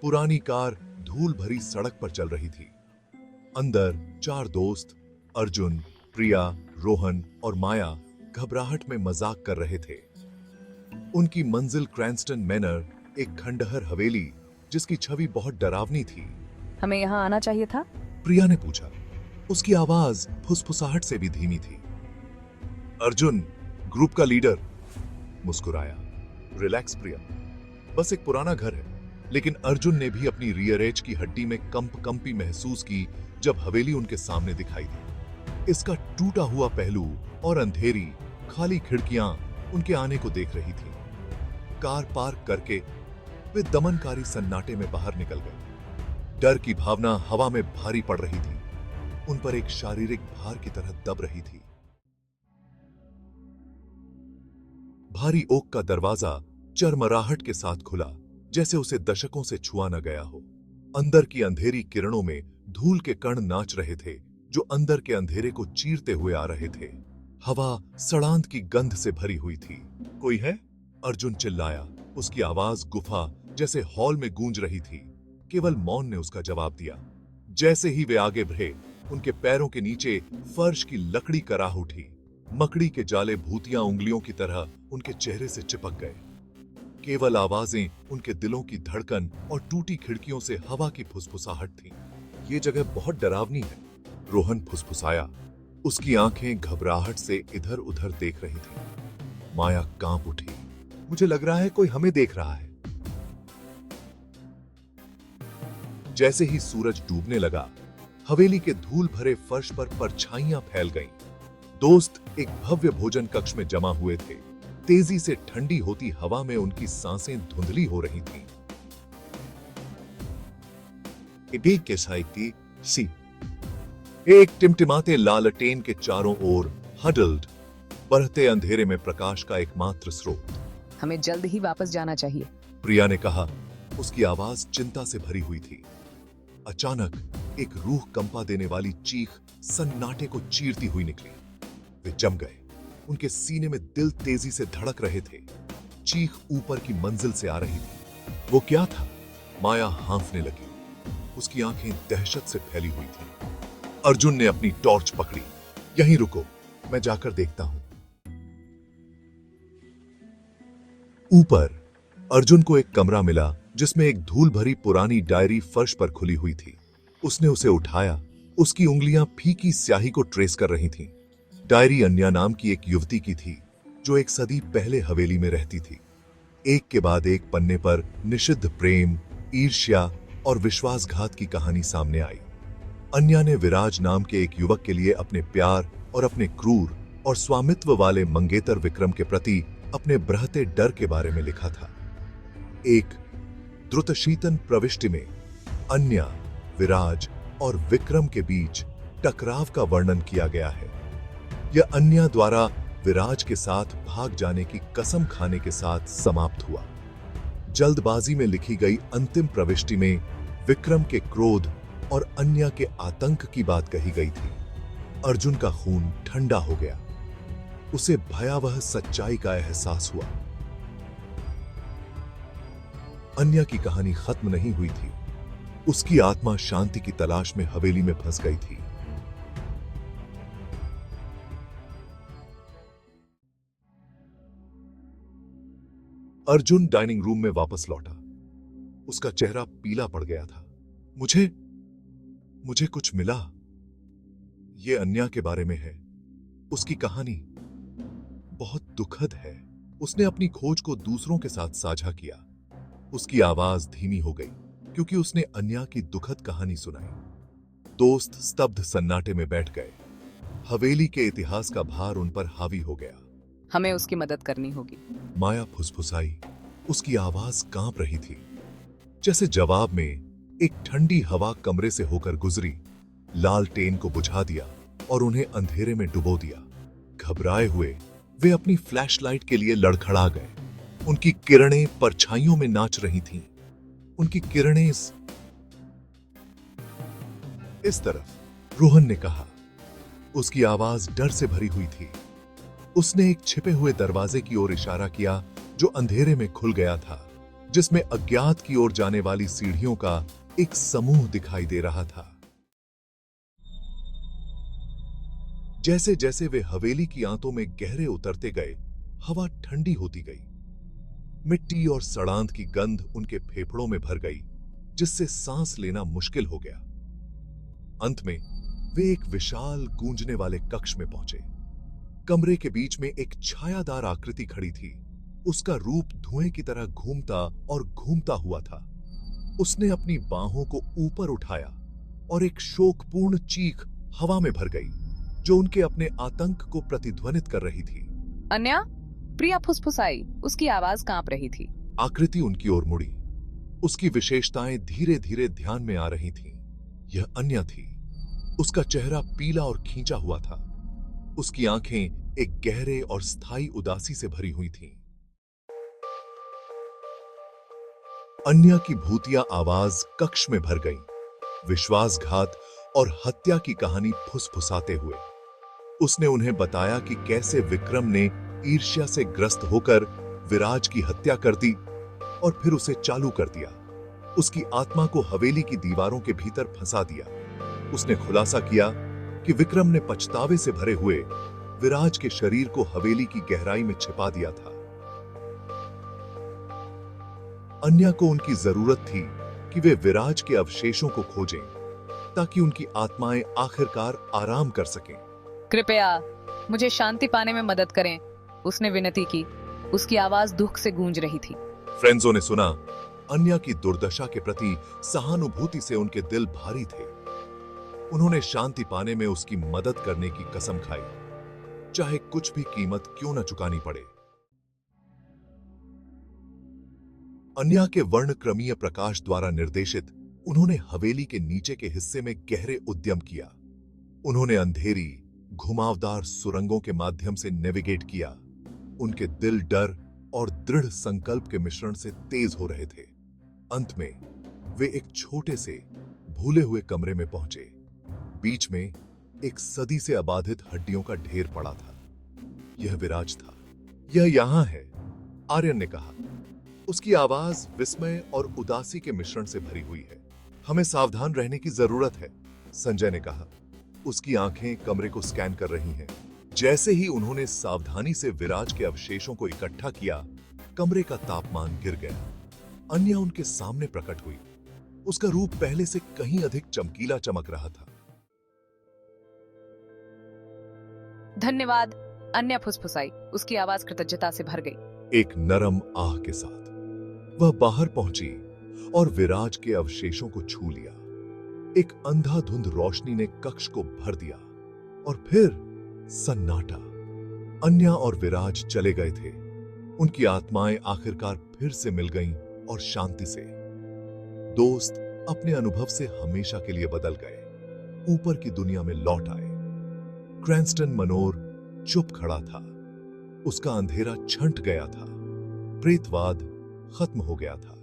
पुरानी कार धूल भरी सड़क पर चल रही थी। अंदर 4 दोस्त अर्जुन, प्रिया, रोहन और माया घबराहट में मजाक कर रहे थे। उनकी मंजिल क्रैंस्टन मैनर, एक खंडहर हवेली जिसकी छवि बहुत डरावनी थी। हमें यहाँ आना चाहिए था। प्रिया ने पूछा। उसकी आवाज फुसफुसाहट से भी धीमी थी। अर्जुन, ग्रुप का लीडर, मुस्कुराया। रिलैक्स प्रिया, बस एक पुराना घर है। लेकिन अर्जुन ने भी अपनी रियर एज की हड्डी में कंपी महसूस की जब हवेली उनके सामने दिखाई दी। इसका टूटा हुआ पहलू और अंधेरी खाली खिड़कियां उनके आने को देख रही थी। कार पार्क करके वे दमनकारी सन्नाटे में बाहर निकल गए। डर की भावना हवा में भारी पड़ रही थी, उन पर एक शारीरिक भार की तरह दब रही थी। भारी ओक का दरवाजा चरमराहट के साथ खुला, जैसे उसे दशकों से छुआ न गया हो। अंदर की अंधेरी किरणों में धूल के कण नाच रहे थे, जो अंदर के अंधेरे को चीरते हुए आ रहे थे। हवा सड़ांत की गंध से भरी हुई थी। कोई है? अर्जुन चिल्लाया। उसकी आवाज गुफा जैसे हॉल में गूंज रही थी। केवल मौन ने उसका जवाब दिया। जैसे ही वे आगे बढ़े, उनके पैरों के नीचे फर्श की लकड़ी कराह उठी। मकड़ी के जाले भूतियां उंगलियों की तरह उनके चेहरे से चिपक गए। केवल आवाजें, उनके दिलों की धड़कन और टूटी खिड़कियों से हवा की फुसफुसाहट थी। ये जगह बहुत डरावनी है, रोहन फुसफुसाया। उसकी आंखें घबराहट से इधर उधर देख रही थी। माया कांप उठी। मुझे लग रहा है कोई हमें देख रहा है। जैसे ही सूरज डूबने लगा, हवेली के धूल भरे फर्श पर परछाइयां फैल गईं। दोस्त एक भव्य भोजन कक्ष में जमा हुए थे। तेजी से ठंडी होती हवा में उनकी सांसें धुंधली हो रही थीं। एक टिमटिमाते लालटेन के चारों ओर हडल्ड, बढ़ते अंधेरे में प्रकाश का एकमात्र स्रोत। हमें जल्द ही वापस जाना चाहिए, प्रिया ने कहा। उसकी आवाज चिंता से भरी हुई थी। अचानक एक रूह कंपा देने वाली चीख सन्नाटे को चीरती हुई निकली। वे जम गए। उनके सीने में दिल तेजी से धड़क रहे थे। चीख ऊपर की मंजिल से आ रही थी। वो क्या था? माया हांफने लगी। उसकी आंखें दहशत से फैली हुई थीं। अर्जुन ने अपनी टॉर्च पकड़ी। यहीं रुको, मैं जाकर देखता हूं। ऊपर अर्जुन को एक कमरा मिला जिसमें एक धूल भरी पुरानी डायरी फर्श पर खुली हुई थी। उसने उसे उठाया। उसकी उंगलियां फीकी स्याही को ट्रेस कर रही थीं। डायरी अन्या नाम की एक युवती की थी, जो एक सदी पहले हवेली में रहती थी। एक के बाद एक पन्ने पर निषिद्ध प्रेम, ईर्ष्या और विश्वासघात की कहानी सामने आई। अन्या ने विराज नाम के एक युवक के लिए अपने प्यार और अपने क्रूर और स्वामित्व वाले मंगेतर विक्रम के प्रति अपने बृहते डर के बारे में लिखा था। एक द्रुतशीतन प्रविष्टि में अन्या, विराज और विक्रम के बीच टकराव का वर्णन किया गया है। यह अन्या द्वारा विराज के साथ भाग जाने की कसम खाने के साथ समाप्त हुआ। जल्दबाजी में लिखी गई अंतिम प्रविष्टि में विक्रम के क्रोध और अन्या के आतंक की बात कही गई थी। अर्जुन का खून ठंडा हो गया। उसे भयावह सच्चाई का एहसास हुआ। अन्या की कहानी खत्म नहीं हुई थी। उसकी आत्मा शांति की तलाश में हवेली में फंस गई थी। अर्जुन डाइनिंग रूम में वापस लौटा। उसका चेहरा पीला पड़ गया था। मुझे कुछ मिला। यह अन्या के बारे में है। उसकी कहानी बहुत दुखद है। उसने अपनी खोज को दूसरों के साथ साझा किया। उसकी आवाज धीमी हो गई क्योंकि उसने अन्या की दुखद कहानी सुनाई। दोस्त स्तब्ध सन्नाटे में बैठ गए। हवेली के इतिहास का भार उन पर हावी हो गया। हमें उसकी मदद करनी होगी। माया फुसफुसाई। उसकी आवाज कांप रही थी। जैसे जवाब में एक ठंडी हवा कमरे से होकर गुजरी, लालटेन को बुझा दिया और उन्हें अंधेरे में डुबो दिया। घबराए हुए वे अपनी फ्लैशलाइट के लिए लड़खड़ा गए। उनकी किरणें परछाइयों में नाच रही थीं। उनकी किरणें इस तरफ, रोहन ने कहा। उसकी आवाज डर से भरी हुई थी। उसने एक छिपे हुए दरवाजे की ओर इशारा किया जो अंधेरे में खुल गया था। जिसमें अज्ञात की ओर जाने वाली सीढ़ियों का एक समूह दिखाई दे रहा था। जैसे जैसे वे हवेली की आंतों में गहरे उतरते गए, हवा ठंडी होती गई। मिट्टी और सड़ांत की गंध उनके फेफड़ों में भर गई, जिससे सांस लेना मुश्किल हो गया। अंत में वे एक विशाल गूंजने वाले कक्ष में पहुंचे। कमरे के बीच में एक छायादार आकृति खड़ी थी। उसका रूप धुएं की तरह घूमता और घूमता हुआ था। उसने अपनी बाहों को ऊपर उठाया और एक शोकपूर्ण चीख हवा में भर गई, जो उनके अपने आतंक को प्रतिध्वनित कर रही थी। अन्या, प्रिया फुसफुसाई, उसकी आवाज कांप रही थी। आकृति उनकी ओर मुड़ी। उसकी विशेषताएं धीरे धीरे ध्यान में आ रही थीं। यह अन्या थी। उसका चेहरा पीला और खींचा हुआ था। उसकी आंखें एक गहरे और स्थायी उदासी से भरी हुई थीं। अन्या की भूतिया आवाज कक्ष में भर गई, विश्वासघात और हत्या की कहानी फुसफुसाते हुए। उसने उन्हें बताया कि कैसे विक्रम ने ईर्ष्या से ग्रस्त होकर विराज की हत्या कर दी और फिर उसे चालू कर दिया। उसकी आत्मा को हवेली की दीवारों के भीतर फंसा दिया। उसने खुलासा किया कि विक्रम ने पछतावे से भरे हुए विराज के शरीर को हवेली की गहराई में छिपा दिया था। अन्या को उनकी जरूरत थी कि वे विराज के अवशेषों को खोजें, ताकि उनकी आत्माएं आखिरकार आराम कर सकें। कृपया मुझे शांति पाने में मदद करें, उसने विनती की। उसकी आवाज दुख से गूंज रही थी। फ्रेंड्सों ने सुना, अन्या की दुर्दशा के प्रति सहानुभूति से उनके दिल भारी थे। उन्होंने शांति पाने में उसकी मदद करने की कसम खाई, चाहे कुछ भी कीमत क्यों न चुकानी पड़े। अन्या के वर्णक्रमीय प्रकाश द्वारा निर्देशित उन्होंने हवेली के नीचे के हिस्से में गहरे उद्यम किया। उन्होंने अंधेरी घुमावदार सुरंगों के माध्यम से नेविगेट किया। उनके दिल डर और दृढ़ संकल्प के मिश्रण से तेज हो रहे थे। अंत में वे एक छोटे से भूले हुए कमरे में पहुंचे। बीच में एक सदी से अबाधित हड्डियों का ढेर पड़ा था। यह विराज था। यह यहां है, आर्यन ने कहा। उसकी आवाज विस्मय और उदासी के मिश्रण से भरी हुई है। हमें सावधान रहने की जरूरत है, संजय ने कहा। उसकी आंखें कमरे को स्कैन कर रही हैं। जैसे ही उन्होंने सावधानी से विराज के अवशेषों को इकट्ठा किया, कमरे का तापमान गिर गया। अन्या उनके सामने प्रकट हुई। उसका रूप पहले से कहीं अधिक चमकीला चमक रहा था। धन्यवाद, अन्या फुसफुसाई, उसकी आवाज कृतज्ञता से भर गई। एक नरम आह के साथ वह बाहर पहुंची और विराज के अवशेषों को छू लिया। एक अंधाधुंध रोशनी ने कक्ष को भर दिया और फिर सन्नाटा। अन्या और विराज चले गए थे। उनकी आत्माएं आखिरकार फिर से मिल गईं और शांति से। दोस्त अपने अनुभव से हमेशा के लिए बदल गए, ऊपर की दुनिया में लौट आए। क्रैन्स्टन मनोर चुप खड़ा था। उसका अंधेरा छंट गया था। प्रेतवाद खत्म हो गया था।